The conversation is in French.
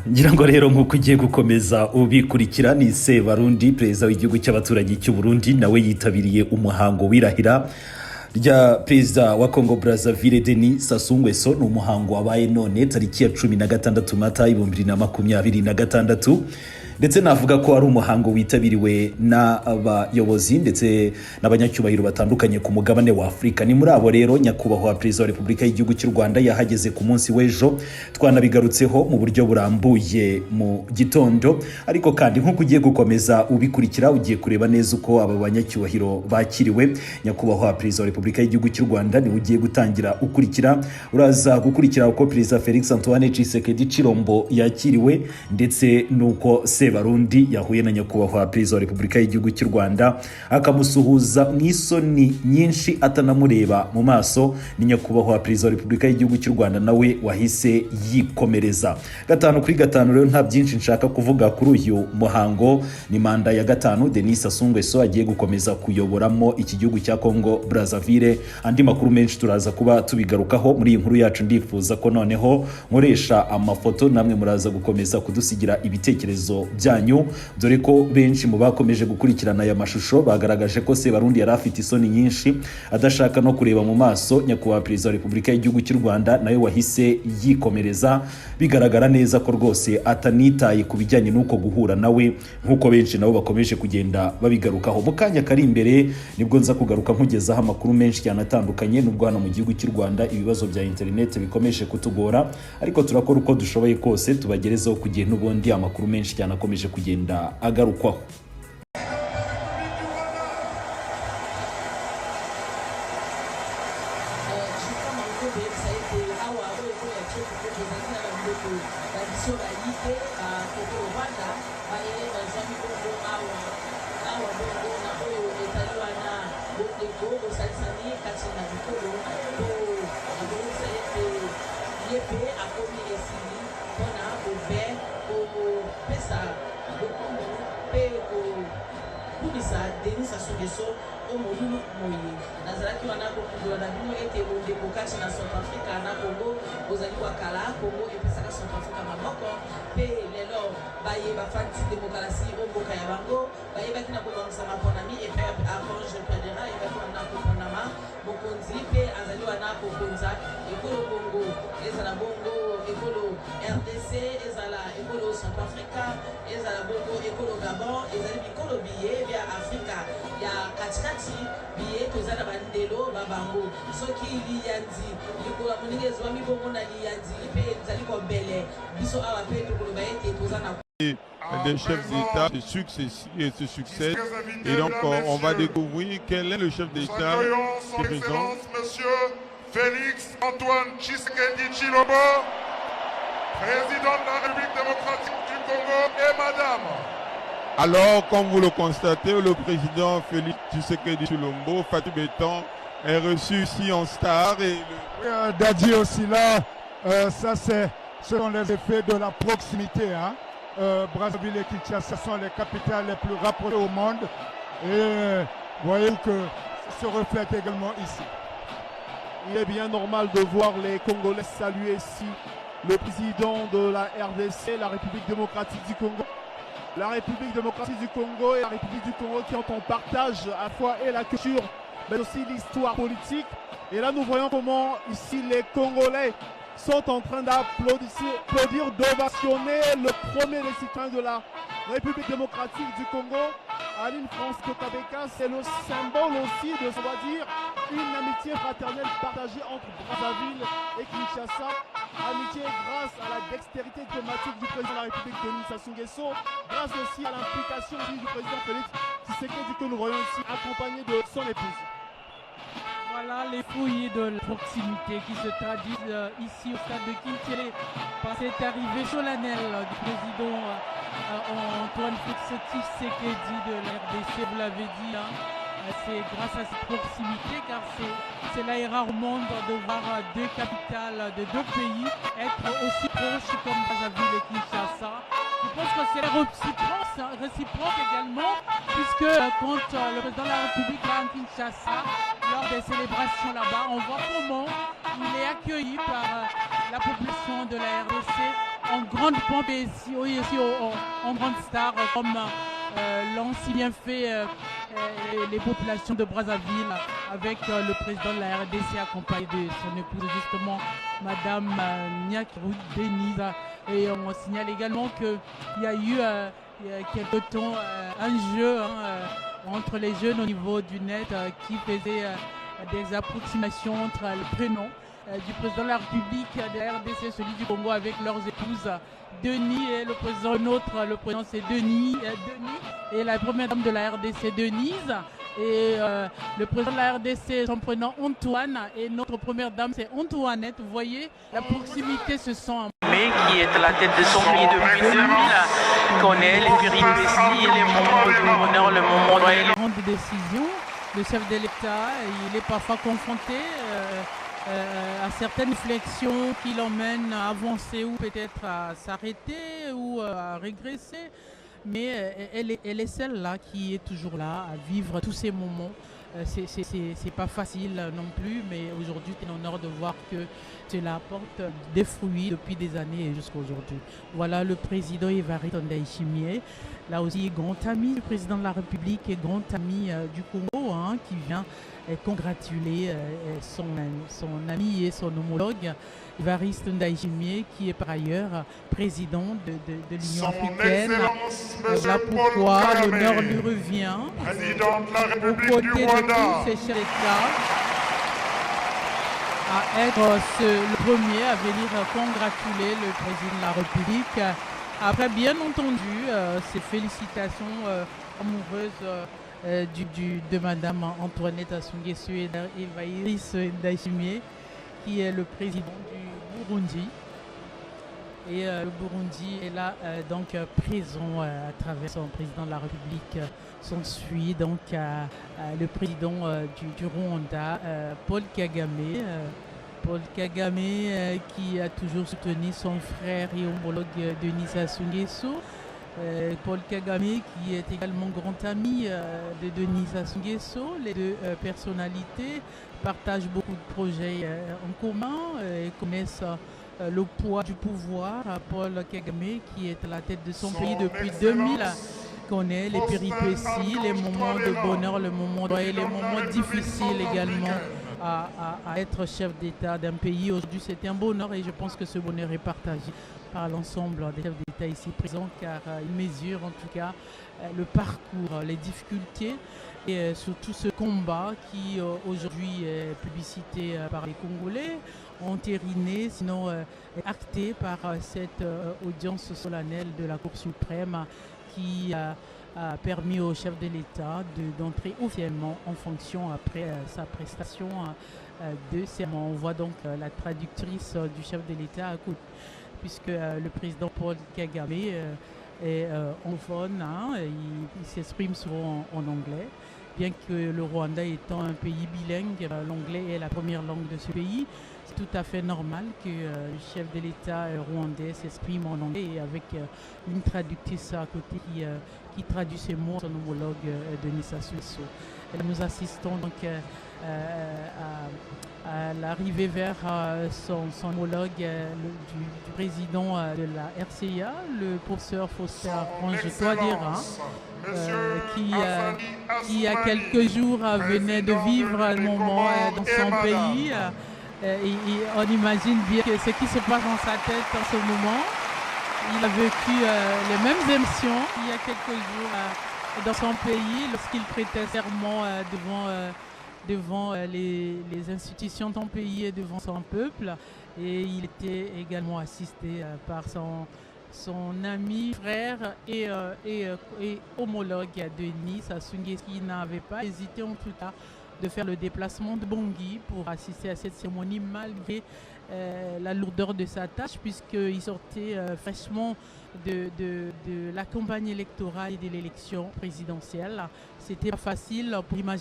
ngira ngo rero nk'uko ugiye gukomeza ubikurikira ni Sebarundi perezida w'igihugu cy'abaturage cy'u Burundi nawe yitabiriye umuhango wirahira rya perezida wa Congo Brazzaville Denis Sassou Nguesso. Ni umuhango wabaye none tariki ya 16 Mata 2026 ndetse navuga ko ari umuhango witabiriwe n'abayobozi ndetse n'abanyacyubahiro batandukanye ku mugabane wa Afrika. Ni muri abo rero nyakubahwa perezida wa Repubulika y'igihugu cy'u Rwanda yahageze ku munsi w'ejo, twanabigarutseho mu buryo burambuye mu gitondo. Ariko kandi nk'uko ugiye gukomeza ubikurikira, ugiye kureba neza uko aba banyacyubahiro bakiriwe. Nyakubahwa perezida wa Repubulika y'igihugu cy'u Rwanda ni ugiye gutangira ukurikira, uraza gukurikira uko perezida Felix Antoine Tshisekedi Tshilombo yakiriwe ndetse nuko Barundi yahuye na nyakubahwa perezida wa Repubulika y'igihugu cy'u Rwanda akamusuhuza mu isoni nyinshi atanamureba mu maso. Ni nyakubahwa perezida wa Repubulika y'igihugu cy'u Rwanda nawe wahise yikomereza. 5-5 rero nta byinshi nshaka kuvuga kuri uyu muhango. Ni manda ya 5 Denis Sassou Nguesso agiye gukomeza kuyoboramo iki gihugu cya Congo Brazzaville. Andi makuru menshi turaza kuba tubigarukaho muri iyi nkuru yacu. Ndifuza ko noneho nkoresha amafoto, namwe muraza gukomeza kudusigira ibitekerezo byanyu, dore ko benshi mu bakomeje gukurikirana aya mashusho bagaragaje ko Sebarundi yari afite isoni nyinshi adashaka no kureba mu maso nyakubahwa perezida wa Repubulika y'igihugu cy'u Rwanda, nawe wahise yikomereza. Bigaragara neza ko rwose atanitaye ku bijyanye n'uko guhura nawe, nk'uko benshi nabo bakomeje kugenda babigarukaho. Mu kanya kari imbere nibwo nza kugaruka nkugezaho amakuru menshi cyane atandukanye, nubwo hano mu gihugu cy'u Rwanda ibibazo bya internet bikomeje kutugora, ariko turakora uko dushoboye kose tubagerezaho kugiye n'ubundi amakuru menshi cyane akomeje kugenda agarukwaho. Denis Sassou Nguesso omululu moyi nazalaki wana kokundula na bino ete ondeko kati na Centrafrique na Congo ozali wakala Congo epesaka Centrafrique maboko mpe lelo bayeba fati démocratie omboka ya bango bayebaki na kobongisa maponami epe Archange Touadéra ebaki wana koponama mokonzi mpe azali wana kokonza ekolo Congo ezala bongo ekolo RDC ezala ekolo Centrafrique ezala bongo ekolo Gabon ezali bikolo biye bya Afrika ya katikati biye tozala bandelo babango soki liyanzi likola moninga ezwa mibongo na liyanzi mpe ezali kobele biso awa mpe tokoloba ete tozana des chefs d'État se succèdent. Et donc on va découvrir quel est le chef d'État qui présente. Monsieur Félix Antoine Tshisekedi Tshilombo, président de la République démocratique du Congo, et madame. Alors, comme vous le constatez, le président Félix Tshisekedi Tshilombo, Fatou Béton, est reçu ici en star. Et Daddy aussi là, ça ce sont les effets de la proximité. Brazzaville et Kinshasa sont les capitales les plus rapprochées au monde. Et voyez que ça se reflète également ici. Il est bien normal de voir les Congolais saluer ici le président de la RDC, la République démocratique du Congo. La République démocratique du Congo et la République du Congo qui ont en partage à la fois et la culture, mais aussi l'histoire politique. Et là, nous voyons comment ici les Congolais sont en train d'applaudir, d'ovationner le premier des citoyens de la République démocratique du Congo, Aline France Kotabeka. C'est le symbole aussi de, on va dire, une amitié fraternelle partagée entre Brazzaville et Kinshasa. Amitié grâce à la dextérité diplomatique du président de la République Denis Sassou Nguesso, grâce aussi à l'implication du président Félix Tshisekedi que nous voyons ici, accompagné de son épouse. Voilà les fouilles de la proximité qui se traduisent ici au stade de Kinshasa par cette arrivée solennelle du président Antoine Félix Tshisekedi de la RDC, vous l'avez dit. C'est grâce à cette proximité, car c'est là rare au monde de voir deux capitales de deux pays être aussi proches comme Brazzaville et Kinshasa. Je pense que c'est réciproque également, puisque quand le président de la République va à Kinshasa, lors des célébrations là-bas, on voit comment il est accueilli par la population de la RDC en grande pompe et aussi en grande star comme l'ont si bien fait les populations de Brazzaville avec le président de la RDC accompagné de son épouse justement Madame Nyakirou Denise. Et on signale également qu'il y a eu il y a quelque temps un jeu entre les jeunes au niveau du net qui faisait des approximations entre le prénom du président de la République de la RDC, celui du Congo avec leurs épouses Denis et le président nôtre, le président c'est Denis et la première dame de la RDC Denise et le président de la RDC son prénom Antoine et notre première dame c'est Antoinette. Vous voyez, la proximité se sent. Mais qui est à la tête de son pays depuis 2000, connaît les péripéties et les moments de bonheur, le moment de grande décision. Le chef de l'État, il est parfois confronté à certaines réflexions qui l'emmènent à avancer ou peut-être à s'arrêter ou à régresser. Mais elle est celle-là qui est toujours là à vivre tous ces moments. C'est pas facile non plus, mais aujourd'hui, c'est un honneur de voir que cela apporte des fruits depuis des années jusqu'à aujourd'hui. Voilà le président Évariste Ndayishimiye, là aussi grand ami du président de la République et grand ami du Congo, qui vient congratuler son ami et son homologue Évariste Ndayishimiye, qui est par ailleurs président de l'Union africaine. Voilà pourquoi l'honneur lui revient aux côtés de tous ces chefs d'État à être le premier à venir congratuler le président de la République. Après, bien entendu, ces félicitations amoureuses de Madame Antoinette Assou Nguesso et Évariste Ndayishimiye, qui est le président du Burundi. Et le Burundi est là donc présent à travers son président de la République. S'ensuit donc le président du Rwanda, Paul Kagame. Paul Kagame qui a toujours soutenu son frère et homologue Denis Sassou Nguesso. Paul Kagame qui est également grand ami de Denis Sassou Nguesso. Les deux personnalités partagent beaucoup de projets en commun et connaissent le poids du pouvoir. Paul Kagame qui est à la tête de son pays depuis 2000 connaît les péripéties, les moments de bonheur, les moments difficiles également à être chef d'État d'un pays. Aujourd'hui c'est un bonheur et je pense que ce bonheur est partagé par l'ensemble des chefs d'État ici présents car ils mesurent en tout cas le parcours, les difficultés et surtout ce combat qui aujourd'hui est publicité par les Congolais, entériné, sinon acté par cette audience solennelle de la Cour suprême qui a permis au chef de l'État d'entrer officiellement en fonction après sa prestation de serment. On voit donc la traductrice du chef de l'État à côté, puisque le président Paul Kagame est anglophone, il s'exprime souvent en anglais, bien que le Rwanda étant un pays bilingue, l'anglais est la première langue de ce pays. C'est tout à fait normal que le chef de l'État rwandais s'exprime en anglais et avec une traductrice à côté qui traduit ces mots, son homologue Denis Sassou Nguesso. Nous assistons donc à l'arrivée vers son homologue du président de la RCA, le professeur Faustin Archange, je dois dire, qui il y a quelques jours venait de vivre un moment dans son pays. Et on imagine bien ce qui se passe dans sa tête en ce moment. Il a vécu les mêmes émotions il y a quelques jours dans son pays lorsqu'il prêtait serment devant les institutions de son pays et devant son peuple. Et il était également assisté par son ami, frère et homologue Denis Sassou Nguesso, qui n'avait pas hésité en tout cas de faire le déplacement de Bangui pour assister à cette cérémonie malgré la lourdeur de sa tâche, puisqu'il sortait fraîchement de la campagne électorale et de l'élection présidentielle. C'était pas facile pour imaginer